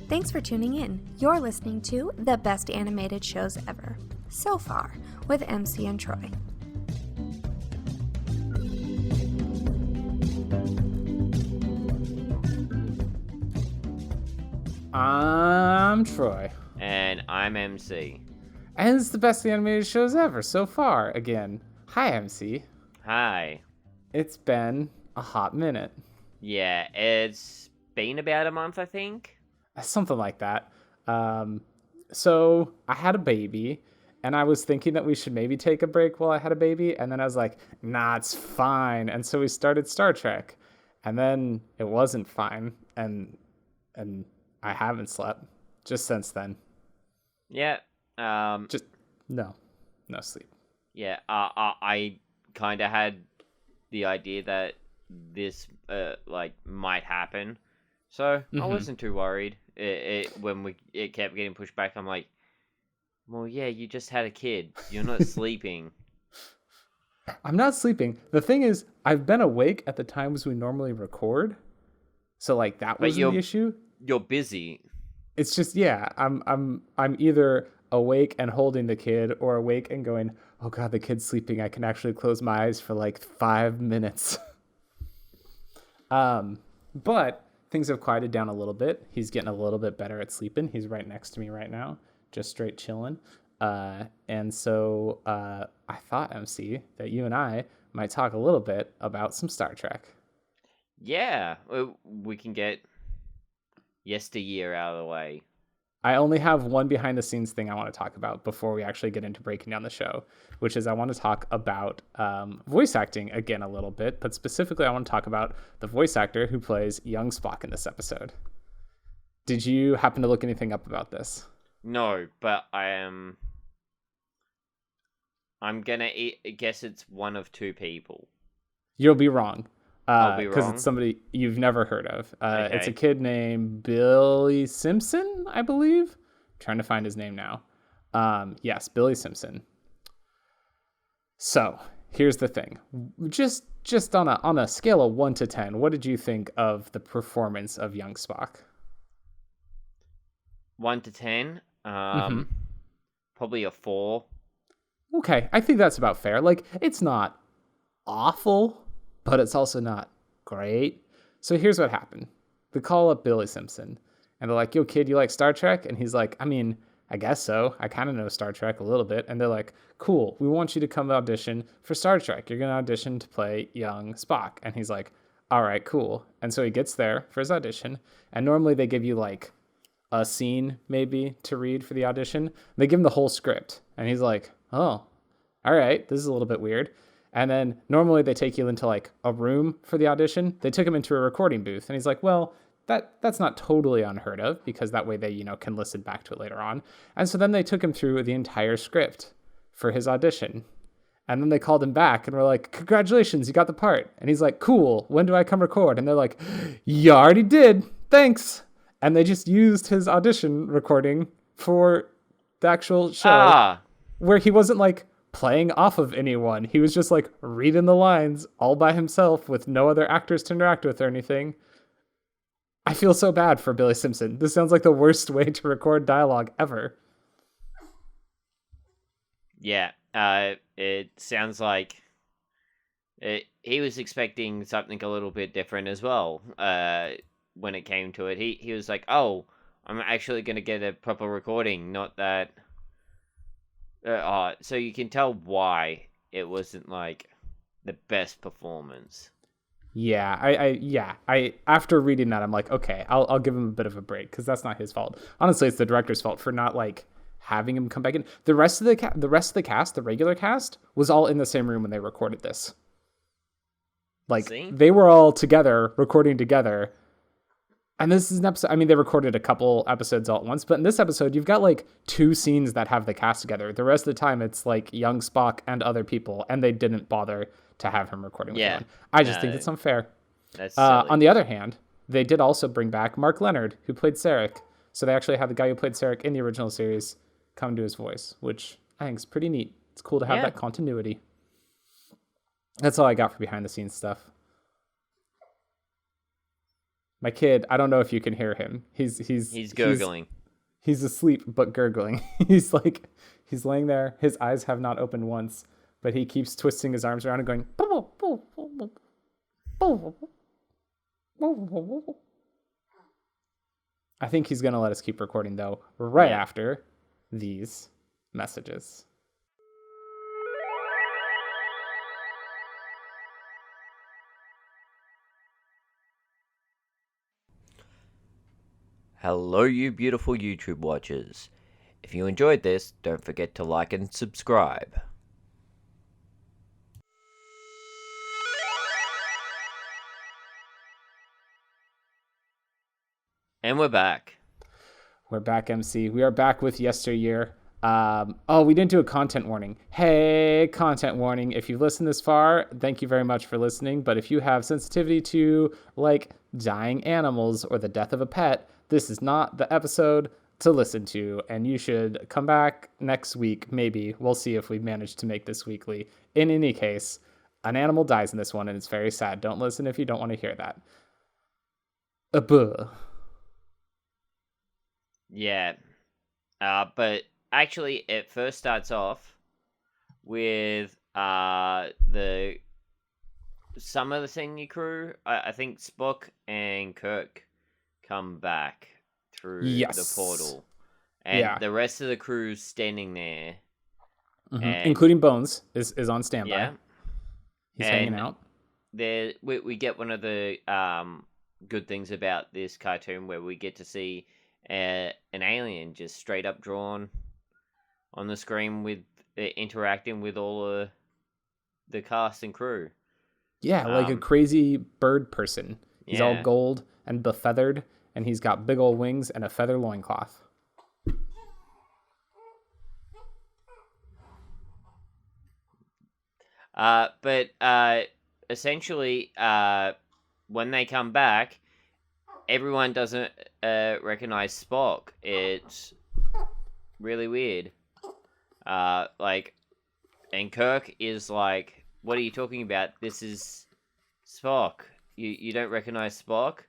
Thanks for tuning in. You're listening to the best animated shows ever, so far, with MC and Troy. I'm Troy. And I'm MC. And it's the best animated shows ever so far. Again, hi MC. Hi. It's been a hot minute. Yeah, it's been about a month, I think. Something like that. So I had a baby, and I was thinking that we should maybe take a break while I had a baby, and then I was like, nah, it's fine. And so we started Star Trek, and then it wasn't fine, and I haven't slept just since then. Yeah. Just no sleep. Yeah. I kind of had the idea that this might happen, so I wasn't too worried. When it kept getting pushed back, I'm like, well, yeah, you just had a kid. You're not sleeping. I'm not sleeping. The thing is, I've been awake at the times we normally record, so like that wasn't the issue. You're busy. It's just, yeah, I'm either awake and holding the kid or awake and going, oh god, the kid's sleeping. I can actually close my eyes for like 5 minutes. But things have quieted down a little bit. He's getting a little bit better at sleeping. He's right next to me right now, just straight chilling. And so I thought, MC, that you and I might talk a little bit about some Star Trek. Yeah, we can get Yesteryear out of the way. I only have one behind the scenes thing I want to talk about before we actually get into breaking down the show, which is I want to talk about voice acting again a little bit, but specifically I want to talk about the voice actor who plays young Spock in this episode. Did you happen to look anything up about this? No, but I'm gonna guess it's one of two people. You'll be wrong. I'll be because wrong. it's somebody you've never heard of. Okay. It's a kid named Billy Simpson, I believe. I'm trying to find his name now. Yes, Billy Simpson. So here's the thing. Just on a scale of 1 to 10, what did you think of the performance of young Spock? 1 to 10, probably a 4. Okay, I think that's about fair. Like, it's not awful, but it's also not great. So here's what happened. They call up Billy Simpson, and they're like, yo, kid, you like Star Trek? And he's like, I mean, I guess so. I kind of know Star Trek a little bit. And they're like, cool, we want you to come audition for Star Trek. You're going to audition to play young Spock. And he's like, all right, cool. And so he gets there for his audition, and normally they give you like a scene maybe to read for the audition. They give him the whole script, and he's like, oh, all right, this is a little bit weird. And then normally they take you into like a room for the audition. They took him into a recording booth, and he's like, well, that's not totally unheard of, because that way they, can listen back to it later on. And so then they took him through the entire script for his audition. And then they called him back and were like, congratulations, you got the part. And he's like, cool, when do I come record? And they're like, you already did, thanks. And they just used his audition recording for the actual show, where he wasn't like playing off of anyone. He was just like reading the lines all by himself with no other actors to interact with or anything. I feel so bad for Billy Simpson. This sounds like the worst way to record dialogue ever. Yeah, it sounds like he was expecting something a little bit different as well. When it came to it, he was like, oh, I'm actually going to get a proper recording, not that. So you can tell why it wasn't like the best performance. Yeah, I after reading that, I'm like, okay, I'll give him a bit of a break, because that's not his fault. Honestly, it's the director's fault for not like having him come back in. The rest of the cast, the regular cast, was all in the same room when they recorded this. Like, they were all together, recording together. And this is an episode, I mean, they recorded a couple episodes all at once, but in this episode, you've got like 2 scenes that have the cast together. The rest of the time, it's like young Spock and other people, and they didn't bother to have him recording with anyone. I just think it's unfair. That's silly. On the other hand, they did also bring back Mark Leonard, who played Sarek. So they actually had the guy who played Sarek in the original series come do his voice, which I think is pretty neat. It's cool to have that continuity. That's all I got for behind the scenes stuff. My kid, I don't know if you can hear him. He's gurgling. He's asleep but gurgling. He's laying there. His eyes have not opened once, but he keeps twisting his arms around and going. I think he's gonna let us keep recording though, right after these messages. Hello, you beautiful YouTube watchers. If you enjoyed this, don't forget to like and subscribe. And we're back. We're back, MC. We are back with Yesteryear. We didn't do a content warning. Hey, content warning. If you've listened this far, thank you very much for listening. But if you have sensitivity to, like, dying animals or the death of a pet, this is not the episode to listen to. And you should come back next week, maybe. We'll see if we manage to make this weekly. In any case, an animal dies in this one, and it's very sad. Don't listen if you don't want to hear that. Buh. Yeah. But actually, it first starts off with some of the senior crew. I think Spock and Kirk come back through the portal. And the rest of the crew's standing there. Mm-hmm. And, including Bones is on standby. Yeah. He's hanging out. We get one of the good things about this cartoon where we get to see an alien just straight up drawn on the screen with interacting with all the cast and crew. Yeah, like a crazy bird person. He's all gold and befeathered, and he's got big old wings and a feather loincloth. But essentially, when they come back, everyone doesn't recognize Spock. It's really weird. And Kirk is like, "What are you talking about? This is Spock. You don't recognize Spock?"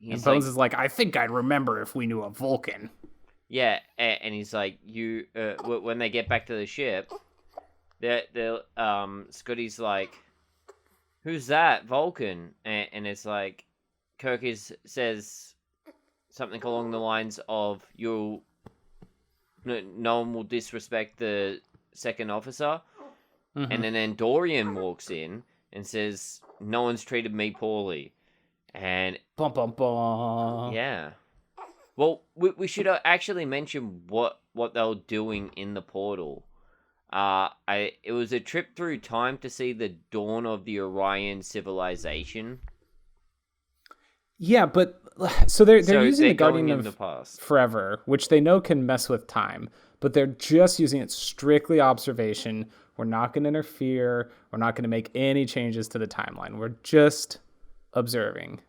And Bones is like, "I think I'd remember if we knew a Vulcan." Yeah, and he's like, "You." When they get back to the ship, Scotty's like, "Who's that Vulcan?" And it's like, Kirk says something along the lines of, no one will disrespect the second officer. Mm-hmm. And then Andorian walks in and says, "No one's treated me poorly." And bum, bum, bum. Yeah. Well, we should actually mention what they were doing in the portal. It was a trip through time to see the dawn of the Orion civilization. Yeah, but so they're using the Guardian of the past Forever, which they know can mess with time, but they're just using it strictly observation. We're not going to interfere. We're not going to make any changes to the timeline. We're just observing.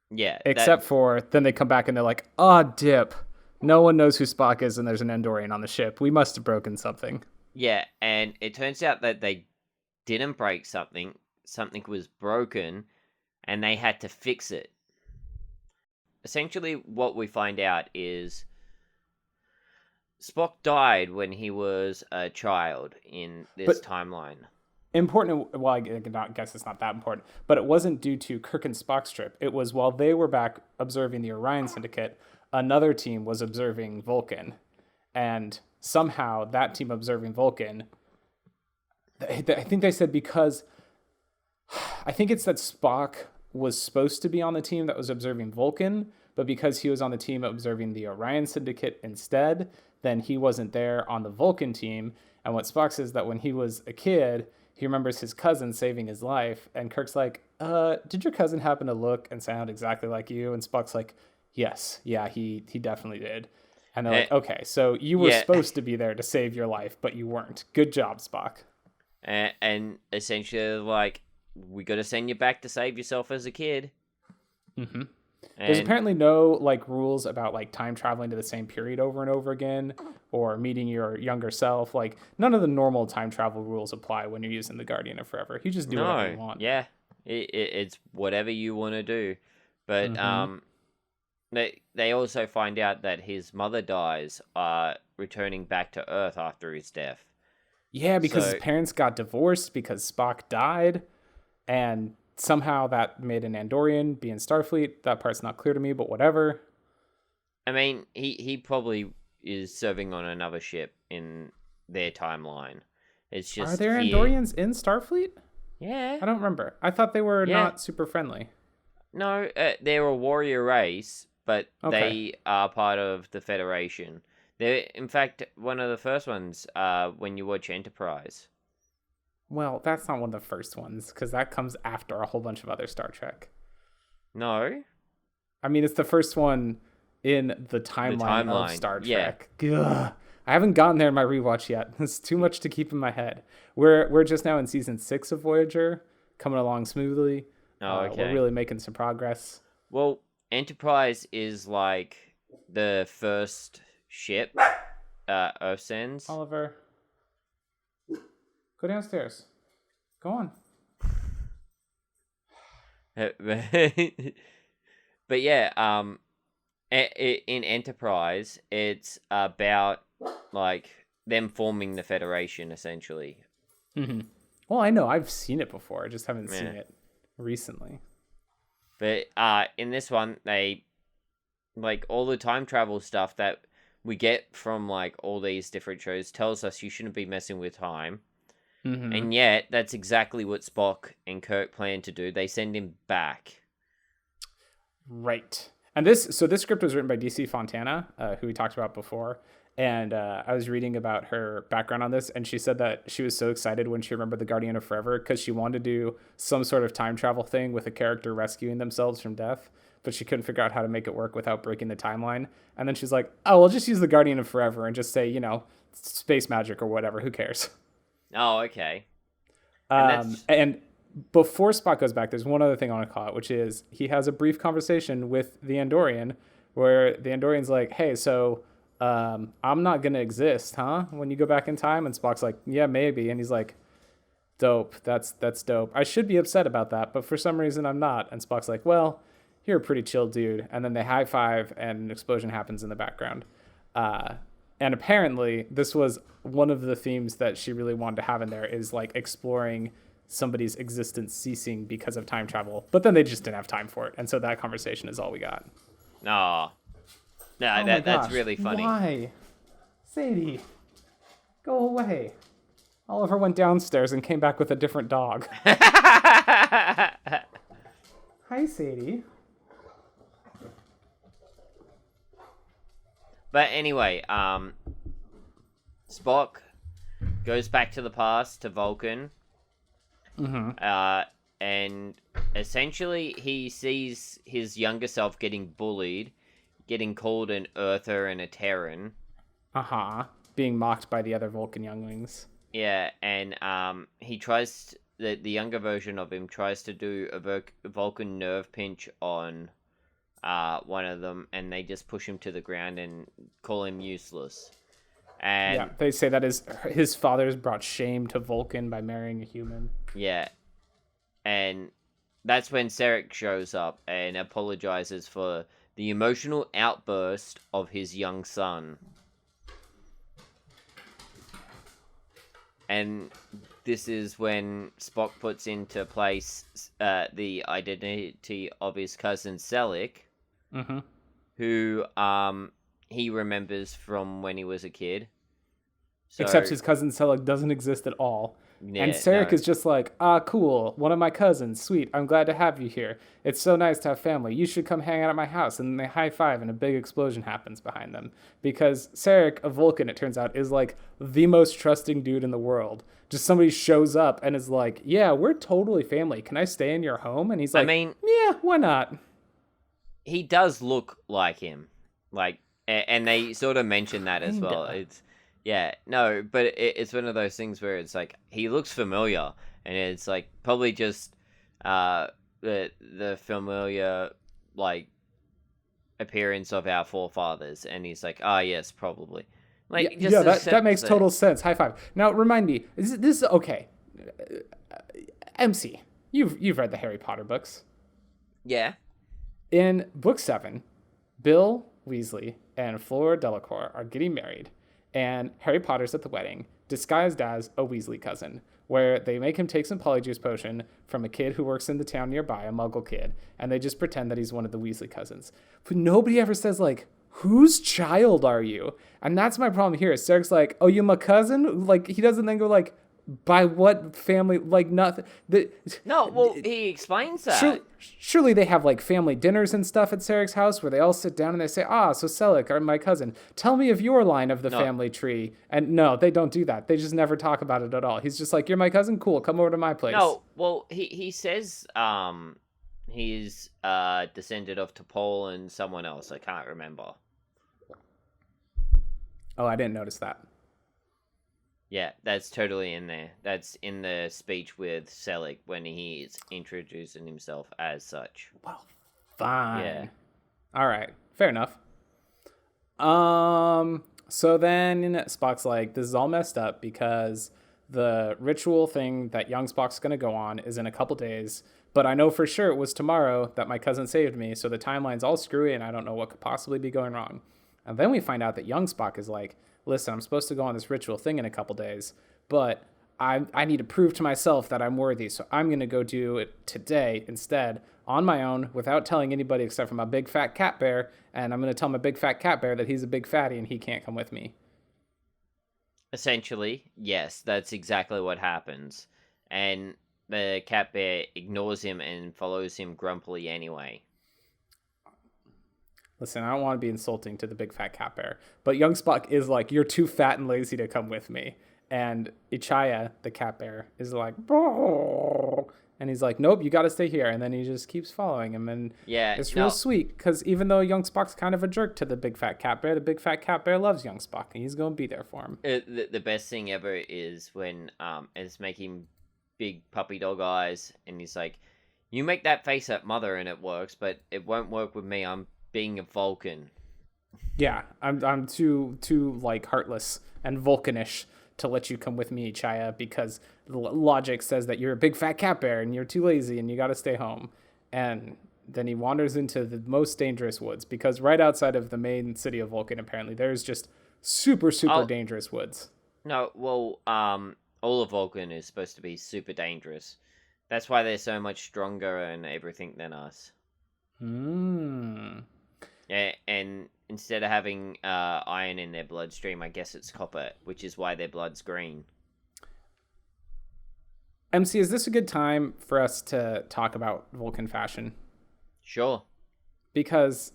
Yeah. Except for then they come back and they're like, dip. No one knows who Spock is and there's an Andorian on the ship. We must have broken something. Yeah, and it turns out that they didn't break something. Something was broken and they had to fix it. Essentially, what we find out is Spock died when he was a child in this timeline. Important, well, I guess it's not that important, but it wasn't due to Kirk and Spock's trip. It was while they were back observing the Orion Syndicate, another team was observing Vulcan. And somehow that team observing Vulcan, I think they said because, I think it's that Spock was supposed to be on the team that was observing Vulcan, but because he was on the team observing the Orion Syndicate instead, then he wasn't there on the Vulcan team. And what Spock says that when he was a kid, he remembers his cousin saving his life. And Kirk's like, did your cousin happen to look and sound exactly like you? And Spock's like, yes, yeah, he definitely did. And they're like, okay, so you were supposed to be there to save your life, but you weren't. Good job, Spock. And essentially, like, we got to send you back to save yourself as a kid. Mm-hmm. There's apparently no like rules about like time traveling to the same period over and over again or meeting your younger self. Like none of the normal time travel rules apply when you're using the Guardian of Forever. You just do whatever you want. Yeah, it's whatever you want to do. But they also find out that his mother dies, returning back to Earth after his death. Yeah, because So- his parents got divorced because Spock died, and somehow that made an Andorian be in Starfleet. That part's not clear to me, but whatever. I mean, he probably is serving on another ship in their timeline. It's just Are there here- Andorians in Starfleet? Yeah. I don't remember. I thought they were Yeah. not super friendly. No, they're a warrior race, but Okay. they are part of the Federation. They're, in fact, one of the first ones when you watch Enterprise. Well, that's not one of the first ones, because that comes after a whole bunch of other Star Trek. No? I mean, it's the first one in the timeline of Star yeah. Trek. Ugh. I haven't gotten there in my rewatch yet. It's too much to keep in my head. We're just now in season 6 of Voyager, coming along smoothly. Oh, okay. We're really making some progress. Well, Enterprise is like the first ship Earth sends. Oliver, go downstairs. Go on. But yeah, in Enterprise, it's about like them forming the Federation, essentially. Mm-hmm. Well, I know. I've seen it before. I just haven't seen Yeah. it recently. But in this one, they like all the time travel stuff that we get from like all these different shows tells us you shouldn't be messing with time. Mm-hmm. And yet, that's exactly what Spock and Kirk plan to do. They send him back. Right. And this script was written by DC Fontana, who we talked about before. And I was reading about her background on this, and she said that she was so excited when she remembered The Guardian of Forever because she wanted to do some sort of time travel thing with a character rescuing themselves from death, but she couldn't figure out how to make it work without breaking the timeline. And then she's like, oh, we'll just use The Guardian of Forever and just say, space magic or whatever. Who cares? Oh, okay. And And before Spock goes back, there's one other thing I want to call out, which is he has a brief conversation with the Andorian where the Andorian's like, hey, so I'm not going to exist, huh? When you go back in time? And Spock's like, yeah, maybe. And he's like, dope. That's dope. I should be upset about that, but for some reason I'm not. And Spock's like, well, you're a pretty chill dude. And then they high five and an explosion happens in the background. And apparently this was one of the themes that she really wanted to have in there is like exploring somebody's existence ceasing because of time travel. But then they just didn't have time for it. And so that conversation is all we got. No, Oh my that's gosh, really funny. Why? Sadie, go away. Oliver went downstairs and came back with a different dog. Hi, Sadie. But anyway, Spock goes back to the past to Vulcan. Mm-hmm. And essentially he sees his younger self getting bullied, getting called an Earther and a Terran. Uh-huh. Being mocked by the other Vulcan younglings. Yeah, and he tries the younger version of him tries to do a Vulcan nerve pinch on one of them, and they just push him to the ground and call him useless. And Yeah, they say that his father's brought shame to Vulcan by marrying a human. yeah, and that's when Sarek shows up and apologizes for the emotional outburst of his young son. And this is when Spock puts into place the identity of his cousin Selleck, Mm-hmm. who he remembers from when he was a kid. So, Except his cousin Selleck doesn't exist at all. yeah, And Sarek no. is just like, cool, one of my cousins, sweet, I'm glad to have you here. It's so nice to have family. You should come hang out at my house. And then they high five and a big explosion happens behind them. Because Sarek, a Vulcan, it turns out, is like the most trusting dude in the world. Just somebody shows up and is like, yeah, we're totally family. Can I stay in your home? And he's like, I mean, yeah, why not? he does look like him, like, and they sort of mention that as well. Kinda. It's no, but it's one of those things where it's like he looks familiar, and it's like probably just the familiar like appearance of our forefathers, and he's like, yes, probably. Like, Yeah, just that accept makes total sense. High five. Now, remind me, this is okay. MC, you've read the Harry Potter books. Yeah. In book 7, Bill Weasley and Fleur Delacour are getting married, and Harry Potter's at the wedding, disguised as a Weasley cousin, where they make him take some polyjuice potion from a kid who works in the town nearby, a muggle kid, and they just pretend that he's one of the Weasley cousins. But nobody ever says, like, whose child are you? And that's my problem here. Cedric's like, oh, you my cousin? Like, he doesn't then go, like, by what family? Like, nothing. No, well, he explains that. Surely they have, like, family dinners and stuff at Cedric's house where they all sit down and they say, so Selic, my cousin, tell me of your line of the family tree. And no, they don't do that. They just never talk about it at all. He's just like, you're my cousin? Cool, come over to my place. No, well, he says he's descended of T'Pol and someone else. I can't remember. Oh, I didn't notice that. Yeah, that's totally in there. That's in the speech with Selic when he's introducing himself as such. Well, fine. Yeah. All right. Fair enough. So then Spock's like, this is all messed up because the ritual thing that young Spock's going to go on is in a couple days, but I know for sure it was tomorrow that my cousin saved me, so the timeline's all screwy and I don't know what could possibly be going wrong. And then we find out that young Spock is like, listen, I'm supposed to go on this ritual thing in a couple days, but I need to prove to myself that I'm worthy, so I'm going to go do it today instead on my own without telling anybody except for my big fat cat bear, and I'm going to tell my big fat cat bear that he's a big fatty and he can't come with me. Essentially, yes, that's exactly what happens. And the cat bear ignores him and follows him grumpily anyway. Listen, I don't want to be insulting to the big fat cat bear, but young Spock is like, you're too fat and lazy to come with me. And Ichaya, the cat bear, is like, "Boo." And he's like, nope, you got to stay here. And then he just keeps following him. And it's real sweet because even though young Spock's kind of a jerk to the big fat cat bear, the big fat cat bear loves young Spock and he's going to be there for him. The best thing ever is when it's making big puppy dog eyes and he's like, you make that face at Mother and it works, but it won't work with me. I'm being a Vulcan. Yeah, I'm too like heartless and Vulcanish to let you come with me, Chaya, because logic says that you're a big fat cat bear and you're too lazy and you got to stay home. And then he wanders into the most dangerous woods because right outside of the main city of Vulcan, apparently there's just super dangerous woods. No, well, all of Vulcan is supposed to be super dangerous. That's why they're so much stronger and everything than us. Yeah, and instead of having iron in their bloodstream, I guess it's copper, which is why their blood's green. MC, is this a good time for us to talk about Vulcan fashion? Sure. Because,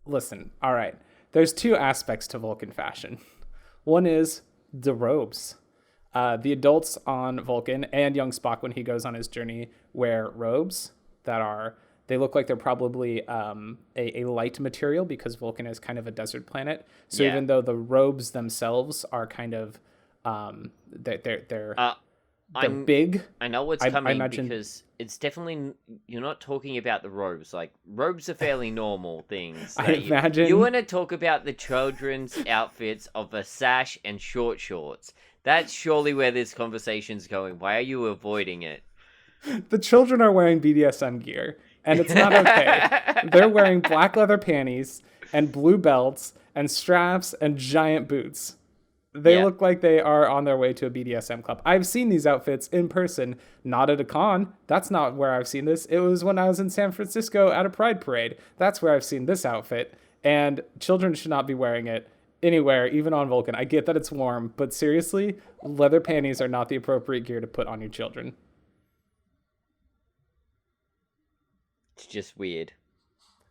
listen, all right, there's two aspects to Vulcan fashion. One is the robes. The adults on Vulcan and young Spock, when he goes on his journey, wear robes that are... They look like they're probably a light material because Vulcan is kind of a desert planet. So even though the robes themselves are kind of they're big. I know what's coming because it's definitely you're not talking about the robes. Like robes are fairly normal things. I imagine you want to talk about the children's outfits of a sash and short shorts. That's surely where this conversation's going. Why are you avoiding it? The children are wearing BDSM gear. And it's not okay. They're wearing black leather panties and blue belts and straps and giant boots. They look like they are on their way to a BDSM club. I've seen these outfits in person, not at a con. That's not where I've seen this. It was when I was in San Francisco at a Pride parade. That's where I've seen this outfit. And children should not be wearing it anywhere, even on Vulcan. I get that it's warm, but seriously, leather panties are not the appropriate gear to put on your children. It's just weird.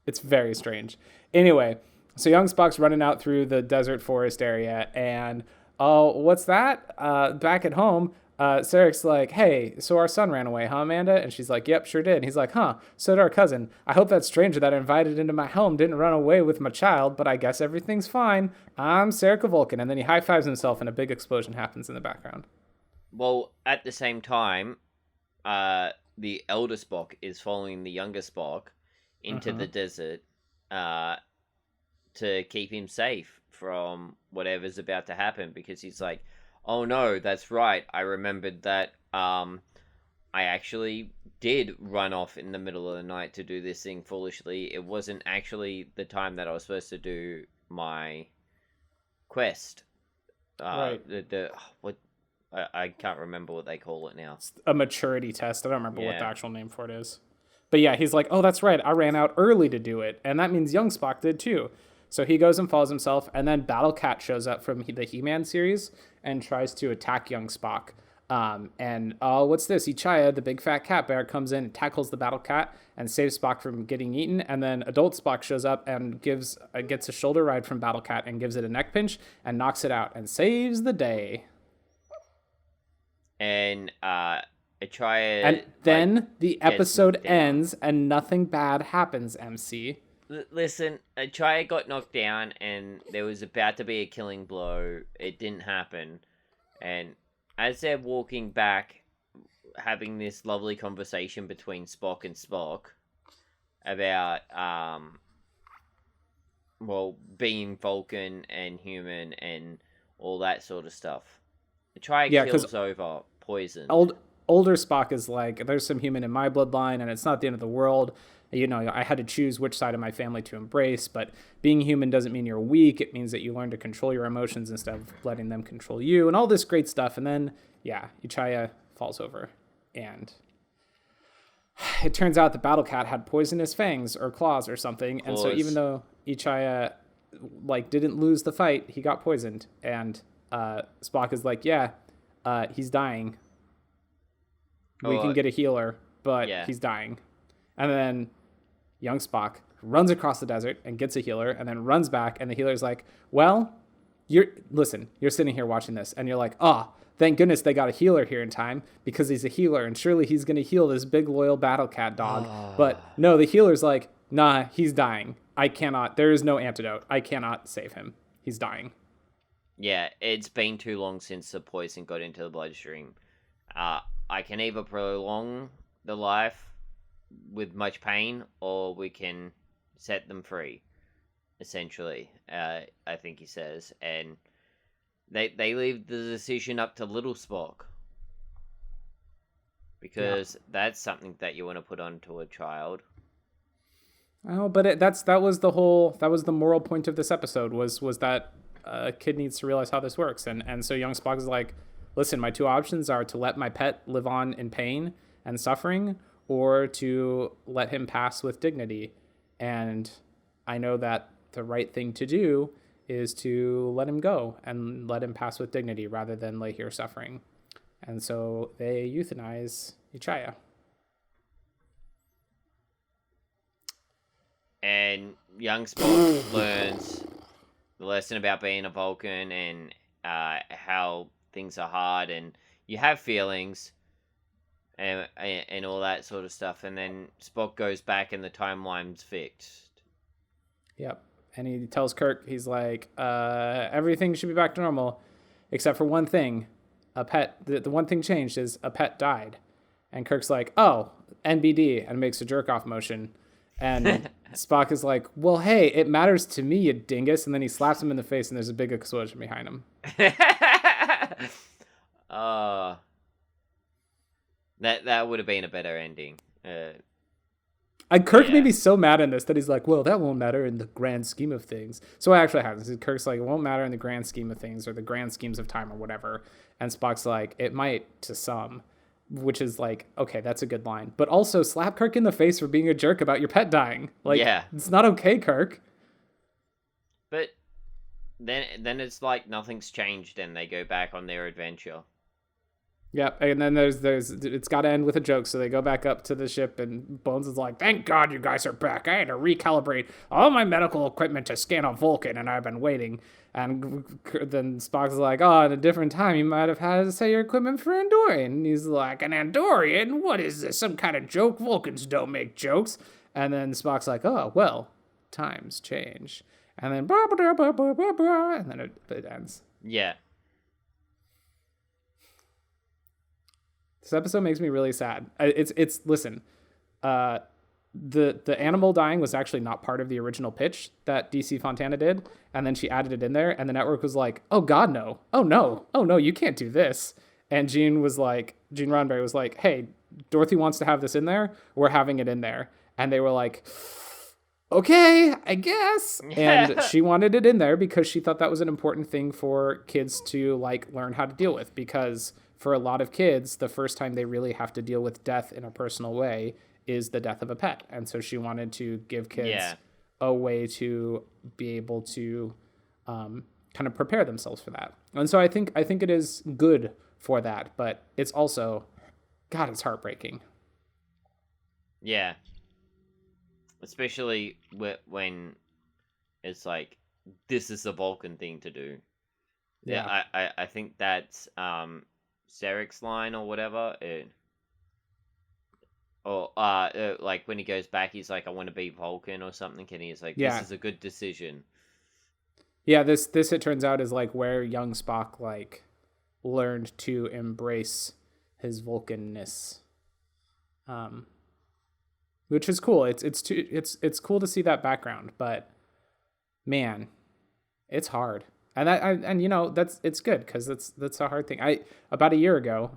It's very strange. Anyway, so young Spock's running out through the desert forest area, and what's that? Back at home, Sarek's like, hey, so our son ran away, huh, Amanda? And she's like, yep, sure did. And he's like, huh, so did our cousin. I hope that stranger that I invited into my home didn't run away with my child, but I guess everything's fine. I'm Sarek Vulcan. And then he high-fives himself, and a big explosion happens in the background. Well, at the same time, the elder Spock is following the younger Spock into the desert to keep him safe from whatever's about to happen because he's like, oh no, that's right. I remembered that I actually did run off in the middle of the night to do this thing foolishly. It wasn't actually the time that I was supposed to do my quest. Right. What I can't remember what they call it now. It's a maturity test. I don't remember what the Yeah. actual name for it is. But yeah, he's like, oh, that's right. I ran out early to do it. And that means young Spock did too. So he goes and follows himself. And then Battle Cat shows up from the He-Man series and tries to attack young Spock. What's this? Ichaya, the big fat cat bear, comes in and tackles the Battle Cat and saves Spock from getting eaten. And then adult Spock shows up and gets a shoulder ride from Battle Cat and gives it a neck pinch and knocks it out and saves the day. And Ichaya... And then the episode ends and nothing bad happens, MC. Listen, Ichaya got knocked down and there was about to be a killing blow. It didn't happen. And as they're walking back, having this lovely conversation between Spock and Spock about, being Vulcan and human and all that sort of stuff. Ichaya kills over poison. Older Spock is like, there's some human in my bloodline and it's not the end of the world. You know, I had to choose which side of my family to embrace, but being human doesn't mean you're weak. It means that you learn to control your emotions instead of letting them control you and all this great stuff. And then, yeah, Ichaya falls over. And it turns out the Battle Cat had poisonous fangs or claws or something. And so even though Ichaya, didn't lose the fight, he got poisoned. And Spock is like, he's dying. We can get a healer, but he's dying. And then young Spock runs across the desert and gets a healer and then runs back. And the healer's like, well, you're sitting here watching this and you're like, thank goodness they got a healer here in time because he's a healer. And surely he's going to heal this big loyal Battle Cat dog. But no, the healer's like, nah, he's dying. There is no antidote. I cannot save him. He's dying. Yeah, it's been too long since the poison got into the bloodstream. I can either prolong the life with much pain, or we can set them free, essentially, I think he says. And they leave the decision up to little Spock. Because that's something that you want to put onto a child. Oh, but that was the moral point of this episode, was that a kid needs to realize how this works. And so young Spock is like, listen, my two options are to let my pet live on in pain and suffering, or to let him pass with dignity. And I know that the right thing to do is to let him go and let him pass with dignity rather than lay here suffering. And so they euthanize Ichaya. And young Spock learns the lesson about being a Vulcan and how things are hard and you have feelings and all that sort of stuff. And then Spock goes back and the timeline's fixed. Yep. And he tells Kirk, he's like, everything should be back to normal except for one thing. A pet, the one thing changed is a pet died. And Kirk's like, oh, NBD, and makes a jerk-off motion. And Spock is like, well, hey, it matters to me, you dingus. And then he slaps him in the face, and there's a big explosion behind him. That would have been a better ending. Kirk made me so mad in this that he's like, well, that won't matter in the grand scheme of things. So what actually happens is Kirk's like, it won't matter in the grand scheme of things or the grand schemes of time or whatever. And Spock's like, it might to some, which is like, okay, that's a good line. But also slap Kirk in the face for being a jerk about your pet dying. It's not okay, Kirk. But then it's like nothing's changed and they go back on their adventure. Yeah, and then there's it's got to end with a joke, so they go back up to the ship, and Bones is like, thank God you guys are back. I had to recalibrate all my medical equipment to scan a Vulcan, and I've been waiting. And then Spock's like, oh, at a different time, you might have had to say your equipment for Andorian. And he's like, an Andorian? What is this, some kind of joke? Vulcans don't make jokes. And then Spock's like, oh, well, times change. And then, and then it ends. Yeah. This episode makes me really sad. Listen, the animal dying was actually not part of the original pitch that DC Fontana did, and then she added it in there, and the network was like, oh God, no. Oh no, you can't do this. And Gene Roddenberry was like, hey, Dorothy wants to have this in there. We're having it in there. And they were like, okay, I guess. And she wanted it in there because she thought that was an important thing for kids to like learn how to deal with, because for a lot of kids, the first time they really have to deal with death in a personal way is the death of a pet. And so she wanted to give kids a way to be able to kind of prepare themselves for that. And so I think it is good for that, but it's also, God, it's heartbreaking. Yeah. Especially when it's like, this is the Vulcan thing to do. Yeah, I think that's Sarek's line or whatever. Like when he goes back, he's like, I want to be Vulcan or something, and he's like, this is a good decision. Yeah, this it turns out is like where young Spock like learned to embrace his Vulcanness. Which is cool. It's cool to see that background, but man, it's hard. And you know, it's good because that's a hard thing. About a year ago,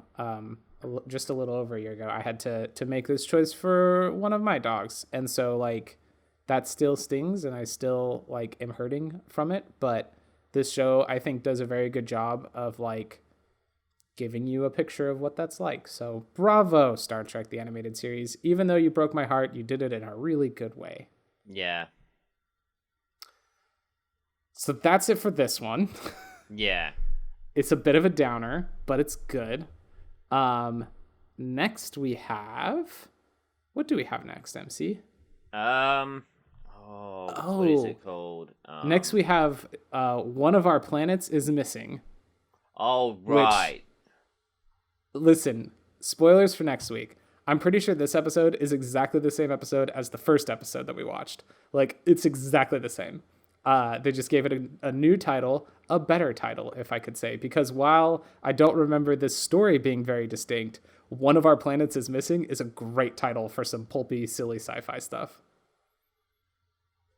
just a little over a year ago, I had to make this choice for one of my dogs, and so like that still stings, and I still like am hurting from it. But this show, I think, does a very good job of like giving you a picture of what that's like. So bravo, Star Trek the Animated Series. Even though you broke my heart, you did it in a really good way. Yeah. So that's it for this one. Yeah. It's a bit of a downer, but it's good. Next we have... What do we have next, MC? What is it called? Next we have One of Our Planets is Missing. Oh, right. Listen, spoilers for next week. I'm pretty sure this episode is exactly the same episode as the first episode that we watched. Like, it's exactly the same. They just gave it a new title, a better title, if I could say. Because while I don't remember this story being very distinct, One of Our Planets is Missing is a great title for some pulpy, silly sci-fi stuff.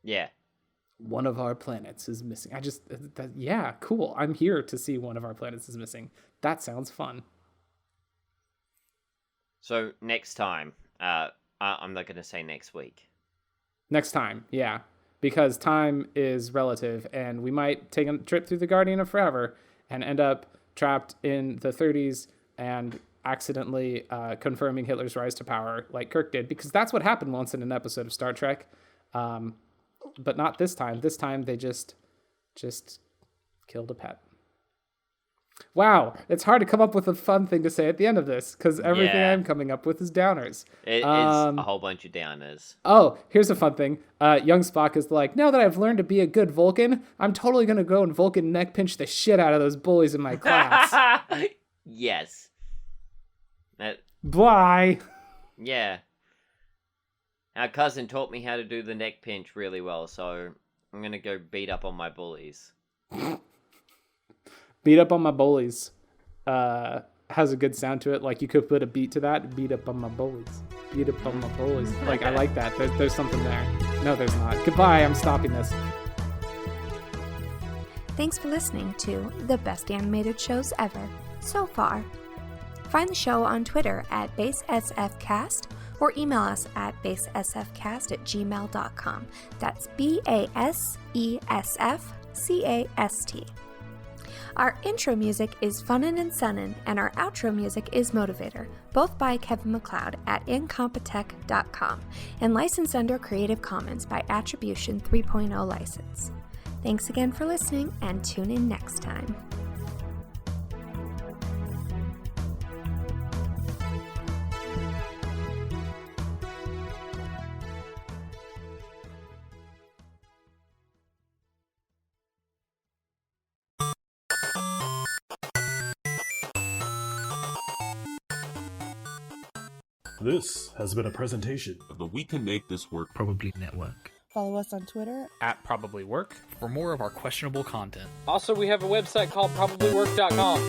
Yeah. One of Our Planets is Missing. Yeah, cool. I'm here to see One of Our Planets is Missing. That sounds fun. So next time, I'm not going to say next week. Next time, yeah. Because time is relative, and we might take a trip through the Guardian of Forever and end up trapped in the 30s and accidentally confirming Hitler's rise to power like Kirk did, because that's what happened once in an episode of Star Trek. But not this time. This time they just killed a pet. Wow, it's hard to come up with a fun thing to say at the end of this, because everything I'm coming up with is downers. It is a whole bunch of downers. Oh, here's a fun thing. Young Spock is like, now that I've learned to be a good Vulcan, I'm totally going to go and Vulcan neck pinch the shit out of those bullies in my class. Yes. Bye. Yeah. Our cousin taught me how to do the neck pinch really well, so I'm going to go beat up on my bullies. Beat up on my bullies. Has a good sound to it. Like, you could put a beat to that. Beat up on my bullies. Beat up on my bullies. Like, I like that. There's something there. No, there's not. Goodbye. I'm stopping this. Thanks for listening to the best animated shows ever, so far. Find the show on Twitter at BaseSFcast or email us at basesfcast@gmail.com. That's BASESFCAST. Our intro music is Funnin' and Sunnin', and our outro music is Motivator, both by Kevin MacLeod at incompetech.com, and licensed under Creative Commons by Attribution 3.0 license. Thanks again for listening, and tune in next time. This has been a presentation of the We Can Make This Work Probably Network. Follow us on Twitter At Probably Work. For more of our questionable content. Also, we have a website called probablywork.com.